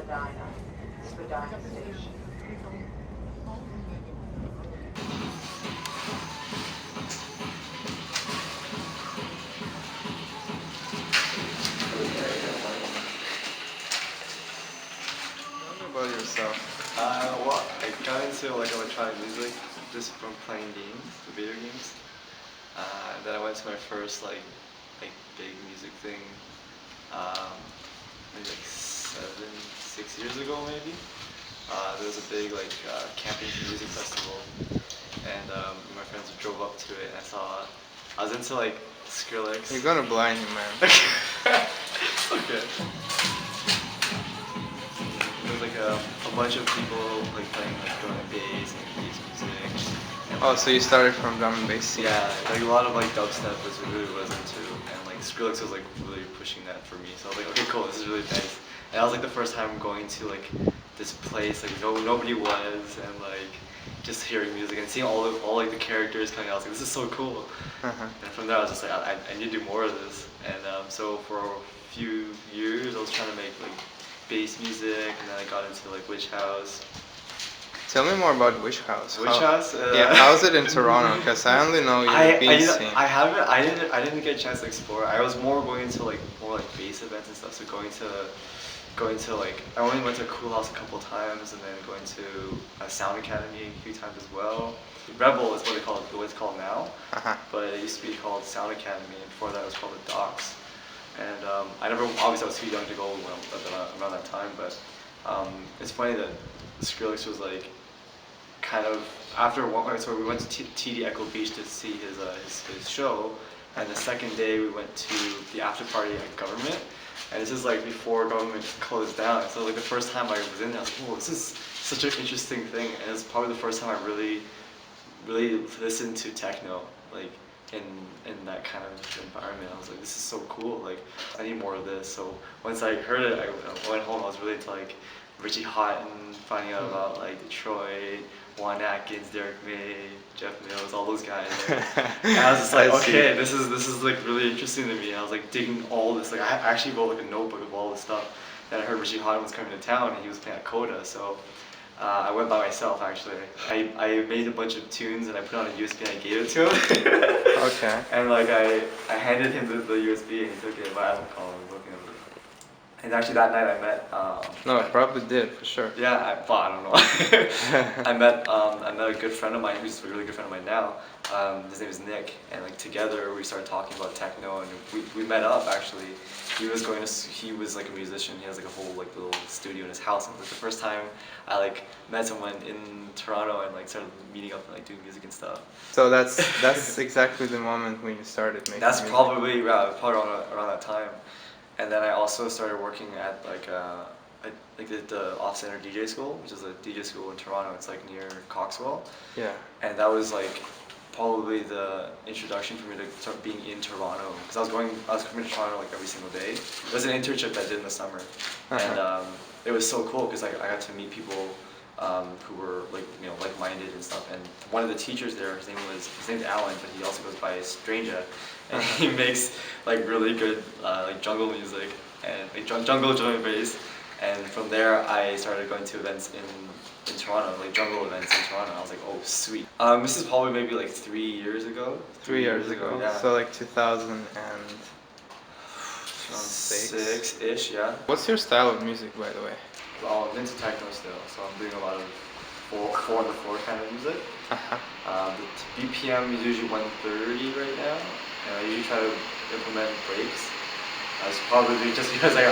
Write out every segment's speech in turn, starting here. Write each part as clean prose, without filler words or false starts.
Spadina Station. Tell me about yourself. Well, I got into like electronic music just from playing games, video games. Then I went to my first like big music thing, maybe like 6 years ago maybe. There was a big like camping music festival, and my friends drove up to it, and I was into like Skrillex. You're gonna blind me, man. Okay. There was like a bunch of people like playing like drum and bass and bass music. And, Oh, so you started from drum and bass scene. yeah, like a lot of like dubstep was really was into, and like Skrillex was like really pushing that for me. So I was like, okay, cool, this is really nice. And that was like the first time going to like this place like nobody was, and like just hearing music and seeing all like the characters coming out. I was like, this is so cool. And from there I was just like, I need to do more of this. And so for a few years I was trying to make like bass music, and then I got into like Witch House. Tell me more about Witch House. Witch House? Yeah, how's it in Toronto? Because I only know European scene. I didn't get a chance to explore. I was more going to like more like bass events and stuff. So going to like I only went to Cool House a couple times, and then going to a Sound Academy a few times as well. Rebel is what it's called now, but it used to be called Sound Academy, and before that it was called the Docks. And obviously I was too young to go around that time, but it's funny that Skrillex was like kind of after one point, so we went to TD Echo Beach to see his show, and the second day we went to the after party at Government, and this is like before Government closed down. So like the first time I was in there, I was like, whoa, this is such an interesting thing, and it's probably the first time I really listened to techno, like in that kind of environment. I was like, this is so cool, like I need more of this. So once I heard it, I went home. I was really into like Richie Houghton, finding out about like Detroit, Juan Atkins, Derek May, Jeff Mills, all those guys. And I was just like, okay, this is like really interesting to me. And I was like digging all this. Like I actually wrote like a notebook of all this stuff. And I heard Richie Houghton was coming to town, and he was playing at Coda. So I went by myself actually. I made a bunch of tunes, and I put it on a USB and I gave it to him. Okay. And like I handed him the USB, and he took it, but I don't call him. And actually that night I met. No, I probably did for sure. Yeah, I don't know. I met a good friend of mine who's a really good friend of mine now. His name is Nick, and like together we started talking about techno, and we met up actually. He was like a musician. He has like a whole like little studio in his house. And it was like the first time I like met someone in Toronto and like started meeting up and like doing music and stuff. So that's exactly the moment when you started making That's music. probably around that time. And then I also started working at the off-center DJ school, which is a DJ school in Toronto. It's like near Coxwell. Yeah. And that was like probably the introduction for me to start being in Toronto, because I was coming to Toronto like every single day. It was an internship that I did in the summer, and it was so cool because I got to meet people who were like-minded and stuff. And one of the teachers there, his name's Alan, but he also goes by Stranger, and he makes like really good like jungle music and like jungle drum and bass. And from there, I started going to events in Toronto, like jungle events in Toronto. I was like, oh, sweet. This is probably maybe like 3 years ago. 3 years ago. Yeah. So like 2006. 6-ish, yeah. What's your style of music, by the way? Well, I'm into techno still, so I'm doing a lot of 4-on-the-floor kind of music. The BPM is usually 130 right now, and I usually try to implement breaks. That's probably just because I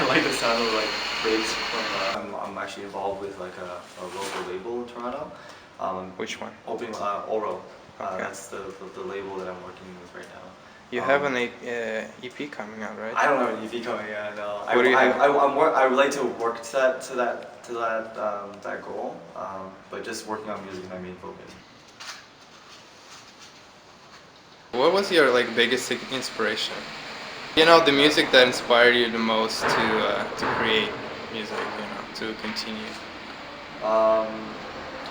like the sound of like breaks from. I'm actually involved with like a local label in Toronto. Which one? Opening Oro. Okay. That's the label that I'm working with right now. You have an EP coming out, right? I don't have an EP coming out. No. What do you have? I would like to work to that goal, but just working on music is my main focus. What was your like biggest inspiration? You know, the music that inspired you the most to create music, you know, to continue.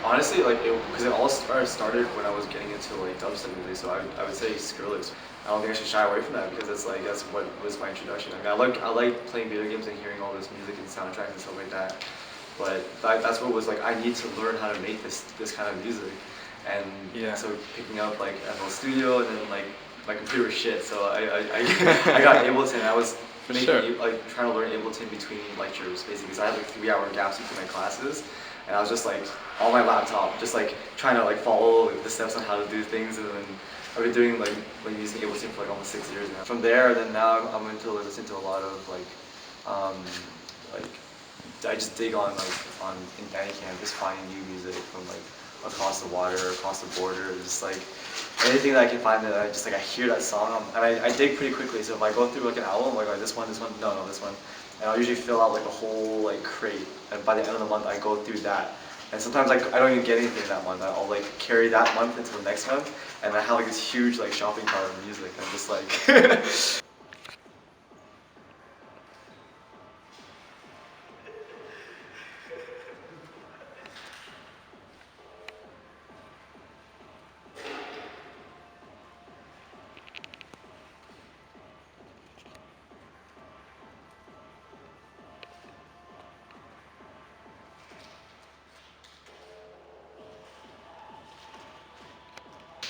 Honestly, like, because it all started when I was getting into like dubstep music, so I would say Skrillex. I don't think I should shy away from that because it's like that's what was my introduction. I mean, I like playing video games and hearing all this music and soundtracks and stuff like that. But that's what was like. I need to learn how to make this kind of music, and Yeah. so picking up like FL Studio and then like my computer was shit, so I got Ableton. I was making Sure. like trying to learn Ableton between lectures basically because I had like 3 hour gaps between my classes, and I was just like on my laptop just like trying to like follow like, the steps on how to do things, and then I've been doing like using Ableton for like almost 6 years now. From there, then now I'm into listening to a lot of like I just dig on like on invading just finding new music from like across the water, across the border, just like anything that I can find that I just like I hear that song and I dig pretty quickly. So if I go through like an album, like this one, no, this one, and I'll usually fill out like a whole like crate. And by the end of the month, I go through that. And sometimes like I don't even get anything that month. I'll like carry that month into the next month, and I have like this huge like shopping cart of music. I'm just like.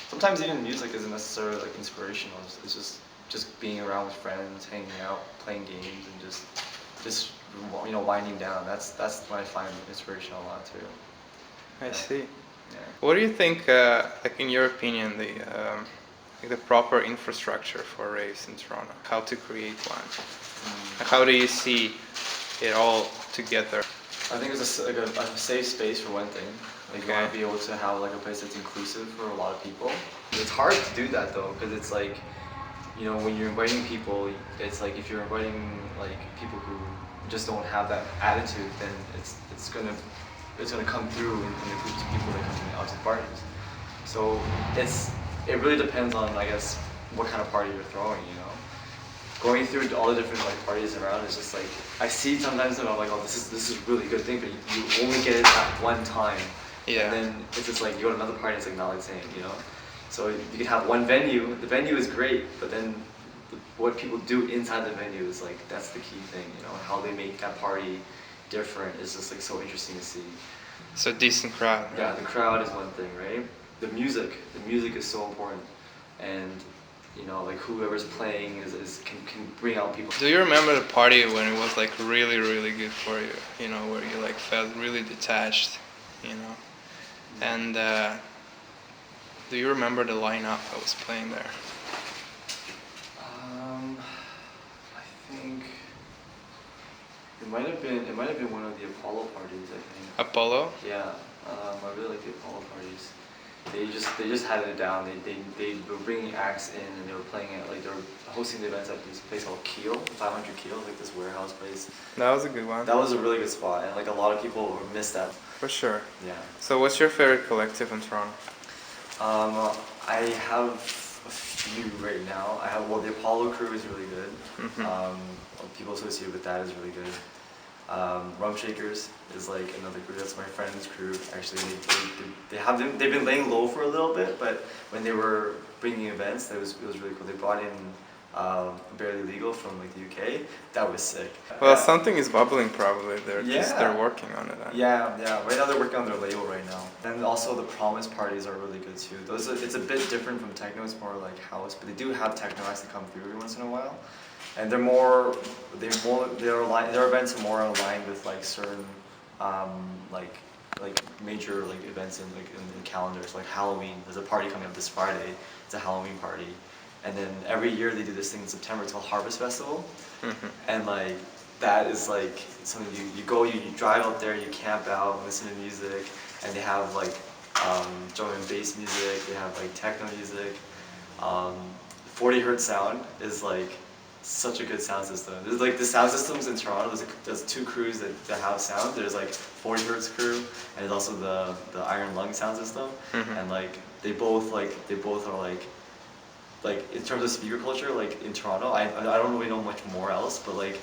Sometimes even music isn't necessarily like inspirational. It's just being around with friends, hanging out, playing games, and just winding down. That's what I find inspirational a lot too. I Yeah. see. Yeah. What do you think, like in your opinion, like the proper infrastructure for raves in Toronto? How to create one? How do you see it all together? I think it's a safe space for one thing. Like you want to be able to have like a place that's inclusive for a lot of people. It's hard to do that though, because it's like, when you're inviting people, it's like if you're inviting like people who just don't have that attitude, then it's gonna come through in the groups of people that come out to parties. So it really depends on I guess what kind of party you're throwing. Going through all the different like parties around is just like I see sometimes and I'm like, oh, this is a really good thing, but you only get it at one time. Yeah. And then it's just like you go to another party, it's like not the same. So you can have one venue. The venue is great, but then what people do inside the venue is like that's the key thing. How they make that party different is just like so interesting to see. So decent crowd. Right? Yeah, the crowd is one thing, right? The music is so important, and like whoever's playing can bring out people. Do you remember the party when it was like really, really good for you? Where you like felt really detached, And do you remember the lineup that was playing there? I think it might have been one of the Apollo parties. I think. Apollo? Yeah, I really like the Apollo parties. They just had it down. They were bringing acts in and they were playing it like they were hosting the events at this place called Keel, 500 Keel, like this warehouse place. That was a good one. That was a really good spot, and like a lot of people missed that. For sure. Yeah. So what's your favorite collective in Toronto? I have a few right now. The Apollo crew is really good. People associated with that is really good. Rum Shakers is like another group. That's my friend's crew. Actually, they've been laying low for a little bit, but when they were bringing events, it was really cool. They brought in Barely Legal from like the UK. That was sick. Well, something is bubbling probably. They're working on it. Yeah. Right now they're working on their label right now. And also the Promise parties are really good too. It's a bit different from techno. It's more like house, but they do have techno acts that come through every once in a while. And their events are more aligned with like certain like major like events in the calendars, like Halloween. There's a party coming up this Friday. It's a Halloween party. And then every year they do this thing in September. It's called Harvest Festival. And like that is like something you go, you drive up there, you camp out, listen to music, and they have like drum and bass music. They have like techno music. 40 Hertz sound is like such a good sound system. There's like the sound systems in Toronto. There's two crews that have sound. There's like 40 Hertz crew, and there's also the Iron Lung sound system. And like they both are like in terms of speaker culture, like in Toronto, I don't really know much more else, but like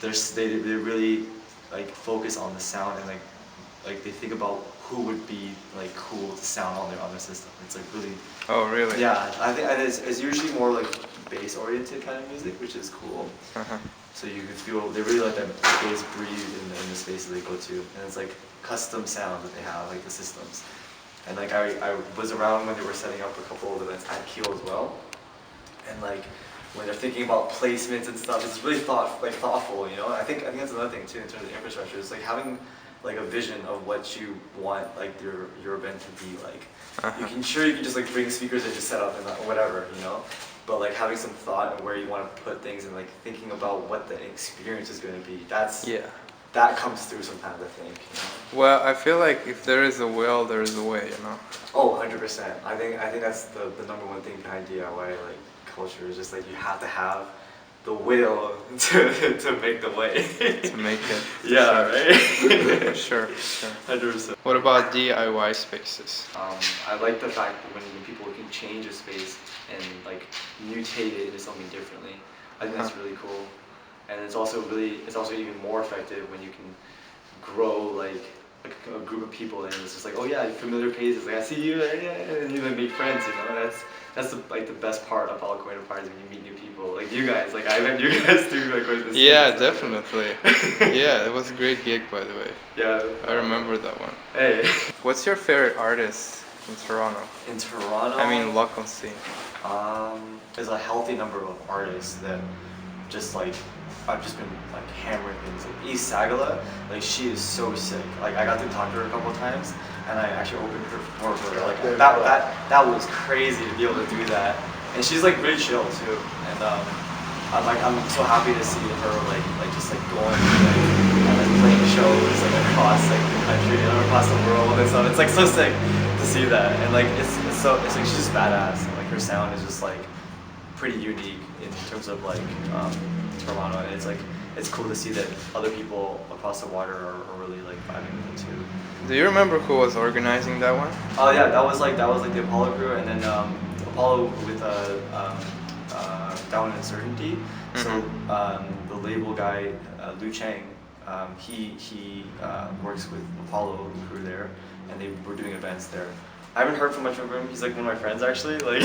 they really like focus on the sound and like like they think about who would be like cool to sound on their system. It's like really. Oh, really? Yeah, I think and it's usually more like bass oriented kind of music, which is cool. Uh-huh. So you can feel they really let that bass breathe in the spaces they go to, and it's like custom sounds that they have, like the systems. And like I was around when they were setting up a couple of events at Keel as well, and like when they're thinking about placements and stuff, it's really thoughtful, you know. I think that's another thing too in terms of infrastructure. It's like having like a vision of what you want like your event to be like. Uh-huh. You can just like bring speakers and just set up and whatever, you know. But like having some thought of where you want to put things and like thinking about what the experience is going to be. That comes through sometimes, I think. You know? Well, I feel like if there is a will, there is a way, you know. Oh, 100%. I think that's the number one thing behind DIY like culture is just like you have to have the will to make the way. To make it. Yeah, right? Sure. 100%. What about DIY spaces? I like the fact that when people can change a space and like mutate it into something differently. I think that's really cool. And it's also even more effective when you can grow like a group of people and it's just like, oh yeah, familiar faces, like I see you, and you then make friends, you know. That's the best part about going to parties when you meet new people, like you guys. Like I met you guys too, like going to this. Yeah, definitely. Yeah, it was a great gig, by the way. Yeah. I remember that one. Hey. What's your favorite artist in Toronto? In Toronto. I mean, local scene. There's a healthy number of artists that just like I've just been like hammering things. Like East Sagala, like she is so sick. Like I got to talk to her a couple of times, and I actually opened her for her. Like that was crazy to be able to do that. And she's like really chill too. And I'm so happy to see her like just like going and like playing shows like across like the country and across the world and stuff. It's like so sick to see that. And like it's like she's just badass. And, like her sound is just like pretty unique in terms of like Toronto, and it's cool to see that other people across the water are really like vibing with it too. Do you remember who was organizing that one? Oh yeah, that was like the Apollo crew, and then Apollo with Down Uncertainty. Mm-hmm. So the label guy Lu Chang, he works with Apollo the crew there, and they were doing events there. I haven't heard from much of him. He's like one of my friends actually, like,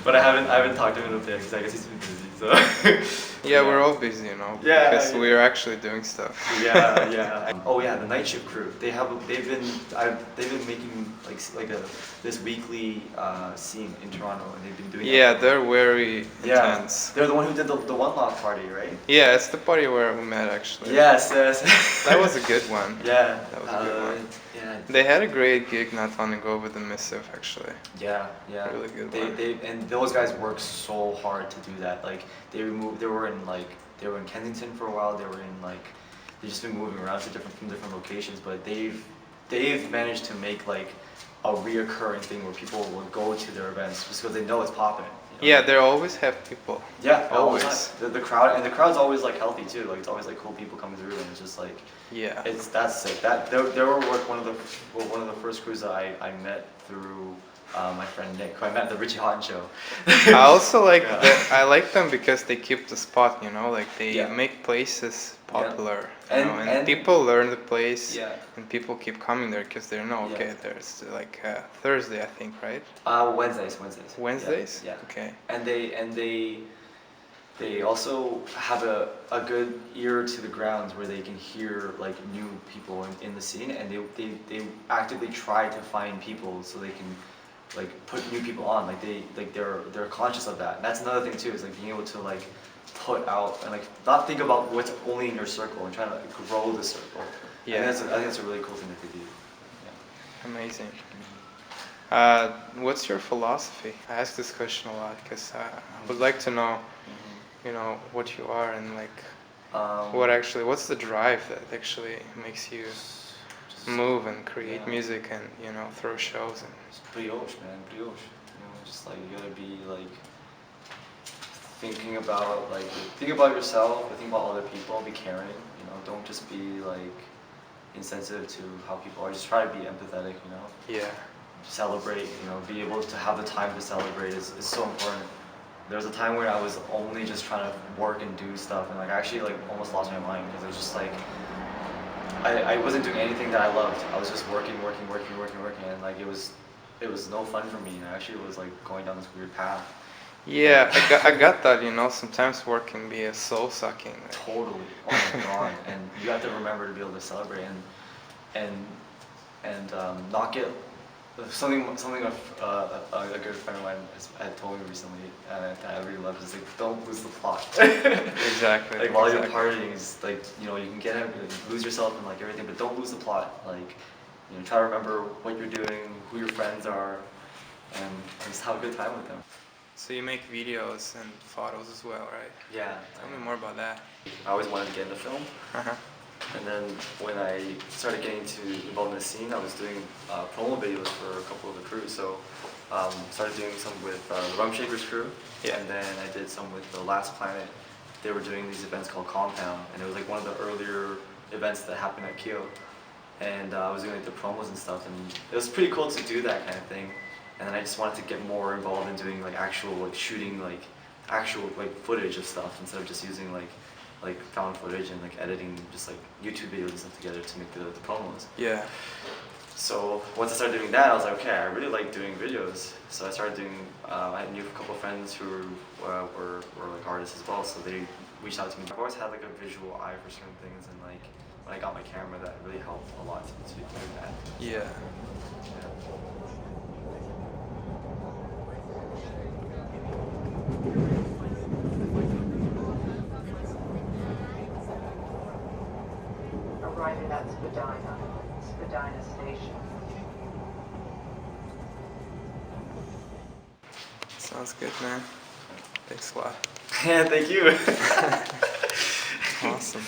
but I haven't talked to him in a bit because I guess he's been busy. So yeah, we're all busy, you know. Yeah, because we're actually doing stuff. Yeah. Oh yeah, the night shift crew. They've been making this weekly scene in Toronto, and they've been doing. Yeah, they're very intense. They're the one who did the one lock party, right? Yeah, it's the party where we met actually. Yes. That was a good one. Yeah. That was a good one. Yeah. They had a great gig not long ago with the Missive actually. Yeah. Really good one. And those guys work so hard to do that. Like they were in Kensington for a while. They've just been moving around to different locations, but they've managed to make like a reoccurring thing where people will go to their events just because they know it's popping. You know? Yeah, they always have people. Yeah, always. The crowd's always like healthy too. Like it's always like cool people coming through, and it's just like that's sick. They were one of the first crews that I met through my friend Nick, who I met at the Richie Houghton show. I also like I like them because they keep the spot, you know, like they make places popular, you know, and people learn the place, and people keep coming there because they know, okay, there's like Thursday, I think, right? Wednesdays. Wednesdays? Yeah. Okay. And they also have a good ear to the grounds where they can hear like new people in the scene, and they actively try to find people so they can like put new people on. They're conscious of that. And that's another thing too, is like being able to like put out and like not think about what's only in your circle and trying to like, grow the circle. Yeah. I think that's a really cool thing that they do. Yeah. Amazing. What's your philosophy? I ask this question a lot because I would like to know, you know, what you are and like what's the drive that actually makes you move and create music and, you know, throw shows and. It's brioche, man, brioche. You know, just like you gotta be like think about yourself, but think about other people, be caring. You know, don't just be like insensitive to how people are. Just try to be empathetic. You know. Yeah. Celebrate. You know, be able to have the time to celebrate is so important. There was a time where I was only just trying to work and do stuff, and like I actually like almost lost my mind because it was just like I wasn't doing anything that I loved. I was just working, and like it was no fun for me. And actually, it was like going down this weird path. Yeah, I got that. You know, sometimes work can be a soul sucking. Totally. Oh my god. And you have to remember to be able to celebrate and not get something a good friend of mine had told me recently that I really love is like don't lose the plot. Exactly. Like while you're exactly. partying, it's like you know you can get out, lose yourself in like everything, but don't lose the plot. Like you know try to remember what you're doing, who your friends are, and just have a good time with them. So you make videos and photos as well, right? Yeah. Tell me more about that. I always wanted to get into film. Uh-huh. And then when I started getting involved in the scene, I was doing promo videos for a couple of the crews. So started doing some with the Rum Shakers crew, Yeah. and then I did some with the Last Planet. They were doing these events called Compound, and it was like one of the earlier events that happened at Kyo. And I was doing like the promos and stuff, and it was pretty cool to do that kind of thing. And then I just wanted to get more involved in doing like actual like shooting like actual like footage of stuff instead of just using like found footage and like editing just like YouTube videos and stuff together to make the promos. Yeah. So once I started doing that, I was like, okay, I really like doing videos. So I started doing. I knew a couple of friends who were like artists as well, so they reached out to me. I've always had like a visual eye for certain things, and like when I got my camera, that really helped a lot to do that. Yeah. Arriving at Spadina Station. Sounds good, man. Thanks a lot. Yeah, thank you. Awesome.